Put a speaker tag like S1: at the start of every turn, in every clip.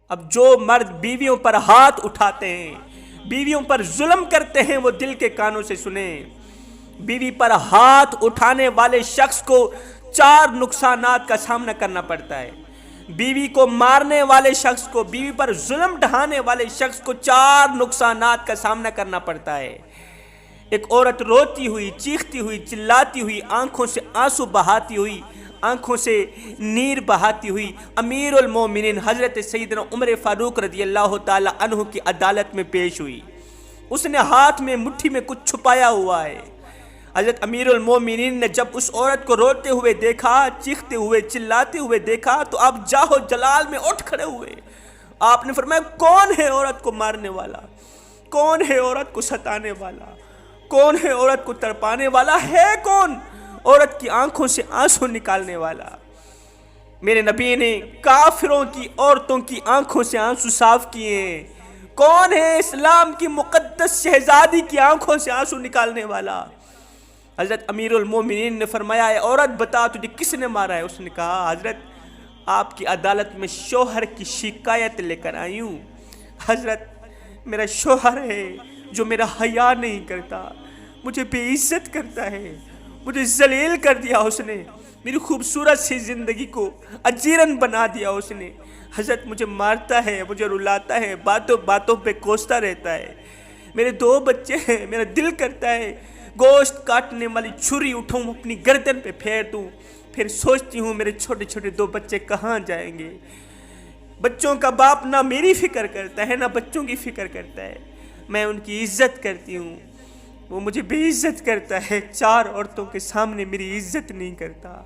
S1: اب جو مرد بیویوں پر ہاتھ اٹھاتے ہیں، بیویوں پر ظلم کرتے ہیں، وہ دل کے کانوں سے سنیں۔ بیوی پر ہاتھ اٹھانے والے شخص کو 4 نقصانات کا سامنا کرنا پڑتا ہے۔ بیوی کو مارنے والے شخص کو، بیوی پر ظلم ڈھانے والے شخص کو 4 نقصانات کا سامنا کرنا پڑتا ہے۔ ایک عورت روتی ہوئی، چیختی ہوئی، چلاتی ہوئی، آنکھوں سے آنسو بہاتی ہوئی، آنکھوں سے نیر بہاتی ہوئی امیر المومنین حضرت سیدنا عمر فاروق رضی اللہ تعالی عنہ کی عدالت میں پیش ہوئی۔ اس نے ہاتھ میں مٹھی میں کچھ چھپایا ہوا ہے۔ حضرت امیر المومنین نے جب اس عورت کو روتے ہوئے دیکھا، چیختے ہوئے، چلاتے ہوئے دیکھا تو آپ جاہ و جلال میں اٹھ کھڑے ہوئے۔ آپ نے فرمایا کون ہے عورت کو مارنے والا؟ کون ہے عورت کو ستانے والا؟ کون ہے عورت کو تڑپانے والا؟ ہے کون عورت کی آنکھوں سے آنسو نکالنے والا؟ میرے نبی نے کافروں کی عورتوں کی آنکھوں سے آنسو صاف کیے ہیں۔ کون ہے اسلام کی مقدس شہزادی کی آنکھوں سے آنسو نکالنے والا؟ حضرت امیر المومنین نے فرمایا اے عورت بتا تجھے کس نے مارا ہے؟ اس نے کہا حضرت آپ کی عدالت میں شوہر کی شکایت لے کر آئی ہوں۔ حضرت میرا شوہر ہے جو میرا حیا نہیں کرتا، مجھے بے عزت کرتا ہے، مجھے ذلیل کر دیا اس نے، میری خوبصورت سی زندگی کو اجیرن بنا دیا اس نے۔ حضرت مجھے مارتا ہے، مجھے رلاتا ہے، باتوں باتوں پہ کوستا رہتا ہے، میرے 2 بچے ہیں، میرا دل کرتا ہے گوشت کاٹنے والی چھری اٹھاؤں اپنی گردن پہ پھیر دوں، پھر سوچتی ہوں میرے چھوٹے چھوٹے 2 بچے کہاں جائیں گے؟ بچوں کا باپ نہ میری فکر کرتا ہے نہ بچوں کی فکر کرتا ہے، میں ان کی عزت کرتی ہوں، وہ مجھے بے عزت کرتا ہے، 4 عورتوں کے سامنے میری عزت نہیں کرتا،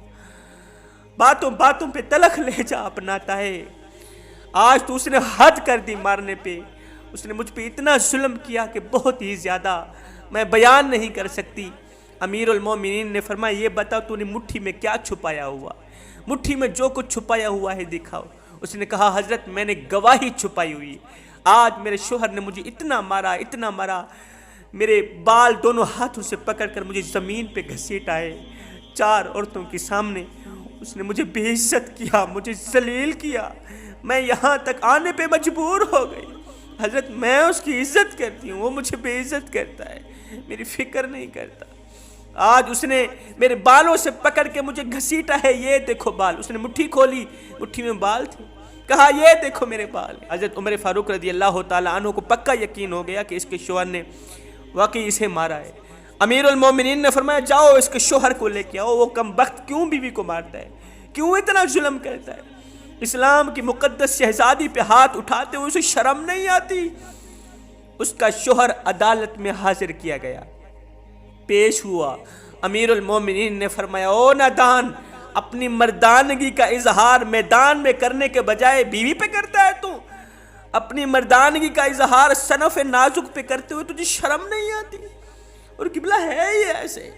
S1: باتوں باتوں پہ تلخ لہجہ اپناتا ہے۔ آج تو اس نے حد کر دی مارنے پہ، اس نے مجھ پہ اتنا ظلم کیا کہ بہت ہی زیادہ میں بیان نہیں کر سکتی۔ امیر المومنین نے فرمایا یہ بتا تو نے مٹھی میں کیا چھپایا ہوا؟ مٹھی میں جو کچھ چھپایا ہوا ہے دکھاؤ۔ اس نے کہا حضرت میں نے گواہی چھپائی ہوئی، آج میرے شوہر نے مجھے اتنا مارا، میرے بال دونوں ہاتھوں سے پکڑ کر مجھے زمین پہ گھسیٹا ہے، 4 عورتوں کے سامنے اس نے مجھے بے عزت کیا، مجھے ذلیل کیا، میں یہاں تک آنے پہ مجبور ہو گئی۔ حضرت میں اس کی عزت کرتی ہوں، وہ مجھے بے عزت کرتا ہے، میری فکر نہیں کرتا۔ آج اس نے میرے بالوں سے پکڑ کے مجھے گھسیٹا ہے، یہ دیکھو بال، اس نے مٹھی کھولی، مٹھی میں بال تھے، کہا یہ دیکھو میرے بال۔ حضرت عمر فاروق رضی اللہ تعالیٰ عنہ کو پکا یقین ہو گیا کہ اس کے شوہر نے واقعی اسے مارا ہے۔ امیر المومنین نے فرمایا جاؤ اس کے شوہر کو لے کے آؤ، وہ کم بخت کیوں بیوی کو مارتا ہے، کیوں اتنا ظلم کرتا ہے؟ اسلام کی مقدس شہزادی پہ ہاتھ اٹھاتے ہوئے اسے شرم نہیں آتی؟ اس کا شوہر عدالت میں حاضر کیا گیا، پیش ہوا۔ امیر المومنین نے فرمایا او نادان، اپنی مردانگی کا اظہار میدان میں کرنے کے بجائے بیوی پہ کرتا ہے تو؟ اپنی مردانگی کا اظہار صنف نازک پہ کرتے ہوئے تجھے شرم نہیں آتی؟ اور قبلہ ہے یہ ایسے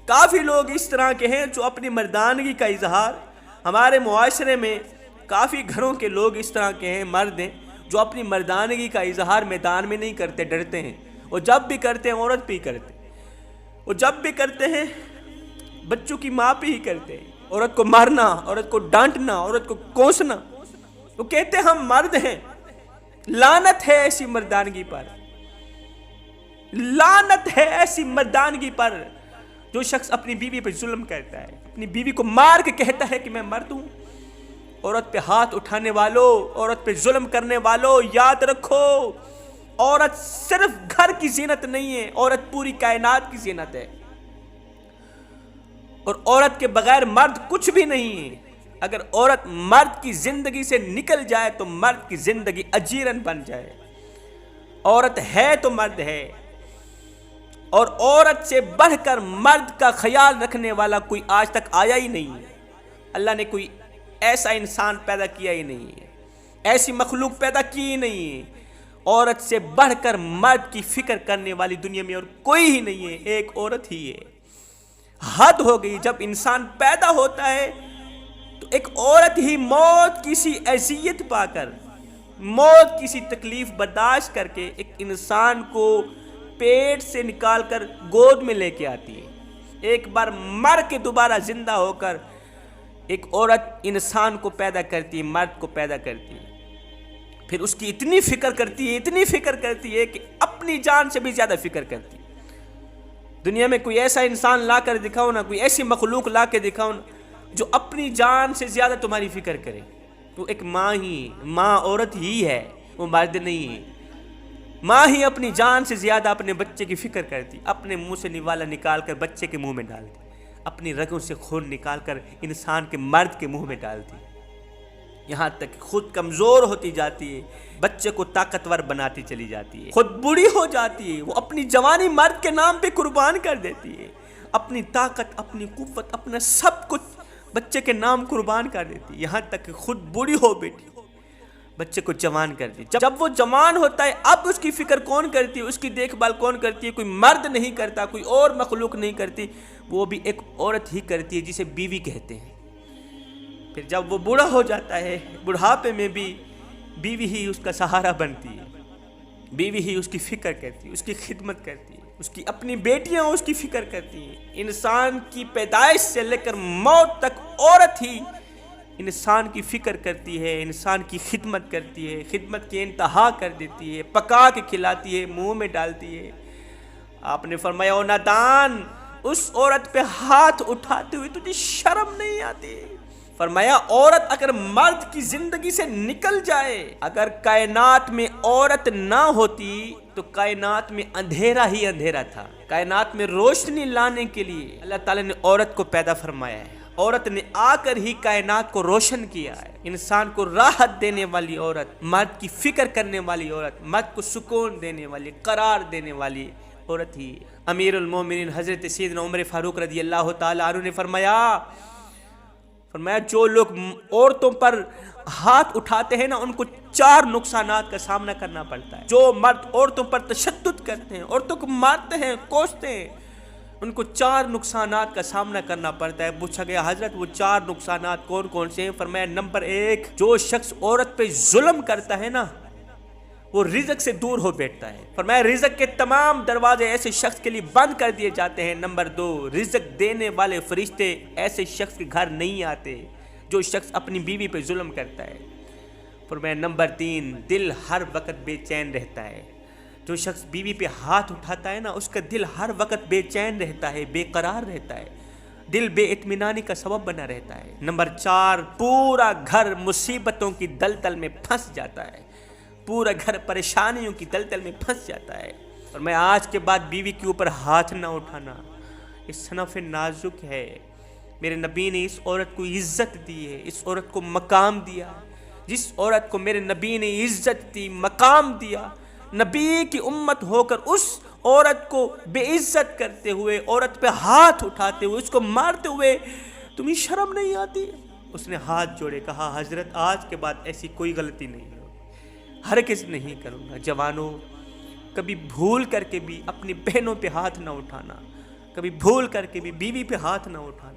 S1: کافی لوگ اس طرح کے ہیں جو اپنی مردانگی کا اظہار، ہمارے معاشرے میں کافی گھروں کے لوگ اس طرح کے ہیں، مرد ہیں جو اپنی مردانگی کا اظہار میدان میں نہیں کرتے، ڈرتے ہیں، اور جب بھی کرتے ہیں عورت پہ ہی کرتے ہیں، اور جب بھی کرتے ہیں بچوں کی ماں پہ ہی کرتے ہیں۔ عورت کو مارنا، عورت کو ڈانٹنا، عورت کو کوسنا، وہ کہتے ہیں ہم مرد ہیں۔ لعنت ہے ایسی مردانگی پر، لعنت ہے ایسی مردانگی پر جو شخص اپنی بیوی پہ ظلم کرتا ہے، اپنی بیوی کو مار کے کہتا ہے کہ میں مرد ہوں۔ عورت پہ ہاتھ اٹھانے والوں، عورت پہ ظلم کرنے والوں، یاد رکھو عورت صرف گھر کی زینت نہیں ہے، عورت پوری کائنات کی زینت ہے، اور عورت کے بغیر مرد کچھ بھی نہیں ہے۔ اگر عورت مرد کی زندگی سے نکل جائے تو مرد کی زندگی اجیرن بن جائے۔ عورت ہے تو مرد ہے، اور عورت سے بڑھ کر مرد کا خیال رکھنے والا کوئی آج تک آیا ہی نہیں ہے۔ اللہ نے کوئی ایسا انسان پیدا کیا ہی نہیں ہے، ایسی مخلوق پیدا کی ہی نہیں ہے۔ عورت سے بڑھ کر مرد کی فکر کرنے والی دنیا میں اور کوئی ہی نہیں ہے، ایک عورت ہی ہے۔ حد ہو گئی، جب انسان پیدا ہوتا ہے تو ایک عورت ہی موت کی سی اذیت پا کر، موت کی سی تکلیف برداشت کر کے ایک انسان کو پیٹ سے نکال کر گود میں لے کے آتی ہے۔ ایک بار مر کے دوبارہ زندہ ہو کر ایک عورت انسان کو پیدا کرتی ہے، مرد کو پیدا کرتی ہے۔ پھر اس کی اتنی فکر کرتی ہے کہ اپنی جان سے بھی زیادہ فکر کرتی ہے۔ دنیا میں کوئی ایسا انسان لا کر دکھاؤ نا، کوئی ایسی مخلوق لا کے دکھاؤ نا جو اپنی جان سے زیادہ تمہاری فکر کرے۔ تو ایک ماں عورت ہی ہے، وہ مرد نہیں ہے۔ ماں ہی اپنی جان سے زیادہ اپنے بچے کی فکر کرتی، اپنے منہ سے نوالا نکال کر بچے کے منہ میں ڈالتی، اپنی رگوں سے خون نکال کر انسان کے مرد کے منہ میں ڈالتی، یہاں تک خود کمزور ہوتی جاتی ہے، بچے کو طاقتور بناتی چلی جاتی ہے، خود بوڑھی ہو جاتی ہے، وہ اپنی جوانی مرد کے نام پہ قربان کر دیتی ہے، اپنی طاقت، اپنی قوت، اپنا سب کچھ بچے کے نام قربان کر دیتی ہے، یہاں تک کہ خود بوڑھی ہو بیٹی بچے کو جوان کر دی۔ جب وہ جوان ہوتا ہے اب اس کی فکر کون کرتی ہے، اس کی دیکھ بھال کون کرتی ہے؟ کوئی مرد نہیں کرتا، کوئی اور مخلوق نہیں کرتی، وہ بھی ایک عورت ہی کرتی ہے جسے بیوی کہتے ہیں۔ پھر جب وہ بوڑھا ہو جاتا ہے، بڑھاپے میں بھی بیوی ہی اس کا سہارا بنتی ہے، بیوی ہی اس کی فکر کرتی ہے، اس کی خدمت کرتی ہے، اس کی اپنی بیٹیاں اس کی فکر کرتی ہیں۔ انسان کی پیدائش سے لے کر موت تک عورت ہی انسان کی فکر کرتی ہے، انسان کی خدمت کرتی ہے، خدمت کی انتہا کر دیتی ہے، پکا کے کھلاتی ہے، منہ میں ڈالتی ہے۔ آپ نے فرمایا او نادان، اس عورت پہ ہاتھ اٹھاتے ہوئے تجھے شرم نہیں آتی؟ فرمایا عورت اگر مرد کی زندگی سے نکل جائے، اگر کائنات میں عورت نہ ہوتی تو کائنات میں اندھیرا ہی اندھیرا تھا۔ کائنات میں روشنی لانے کے لیے اللہ تعالیٰ نے عورت کو پیدا فرمایا ہے، عورت نے آ کر ہی کائنات کو روشن کیا ہے۔ انسان کو راحت دینے والی عورت، مرد کی فکر کرنے والی عورت، مرد کو سکون دینے والی، قرار دینے والی عورت ہی امیر المومنین حضرت سیدنا عمر فاروق رضی اللہ تعالیٰ عنہ نے فرمایا جو لوگ عورتوں پر ہاتھ اٹھاتے ہیں نا، ان کو 4 نقصانات کا سامنا کرنا پڑتا ہے۔ جو مرد عورتوں پر تشدد کرتے ہیں، عورتوں کو مارتے ہیں، کوستے ہیں، ان کو 4 نقصانات کا سامنا کرنا پڑتا ہے۔ پوچھا گیا حضرت وہ 4 نقصانات کون کون سے ہیں؟ فرمایا نمبر 1، جو شخص عورت پہ ظلم کرتا ہے نا وہ رزق سے دور ہو بیٹھتا ہے۔ فرمایا رزق کے تمام دروازے ایسے شخص کے لیے بند کر دیے جاتے ہیں۔ نمبر 2، رزق دینے والے فرشتے ایسے شخص کے گھر نہیں آتے جو شخص اپنی بیوی پہ ظلم کرتا ہے۔ فرمایا نمبر 3، دل ہر وقت بے چین رہتا ہے۔ جو شخص بیوی پہ ہاتھ اٹھاتا ہے نا اس کا دل ہر وقت بے چین رہتا ہے، بے قرار رہتا ہے، دل بے اطمینانی کا سبب بنا رہتا ہے۔ نمبر 4، پورا گھر مصیبتوں کی دلدل میں پھنس جاتا ہے، پورا گھر پریشانیوں کی دلدل میں پھنس جاتا ہے۔ اور میں آج کے بعد بیوی کے اوپر ہاتھ نہ اٹھانا، اس صنف نازک ہے۔ میرے نبی نے اس عورت کو عزت دی ہے، اس عورت کو مقام دیا۔ جس عورت کو میرے نبی نے عزت دی، مقام دیا، نبی کی امت ہو کر اس عورت کو بے عزت کرتے ہوئے، عورت پہ ہاتھ اٹھاتے ہوئے، اس کو مارتے ہوئے تمہیں شرم نہیں آتی؟ اس نے ہاتھ جوڑے، کہا حضرت آج کے بعد ایسی کوئی غلطی نہیں ہے، ہرگز نہیں کروں گا۔ جوانوں، کبھی بھول کر کے بھی اپنی بہنوں پہ ہاتھ نہ اٹھانا، کبھی بھول کر کے بھی بیوی پہ ہاتھ نہ اٹھانا۔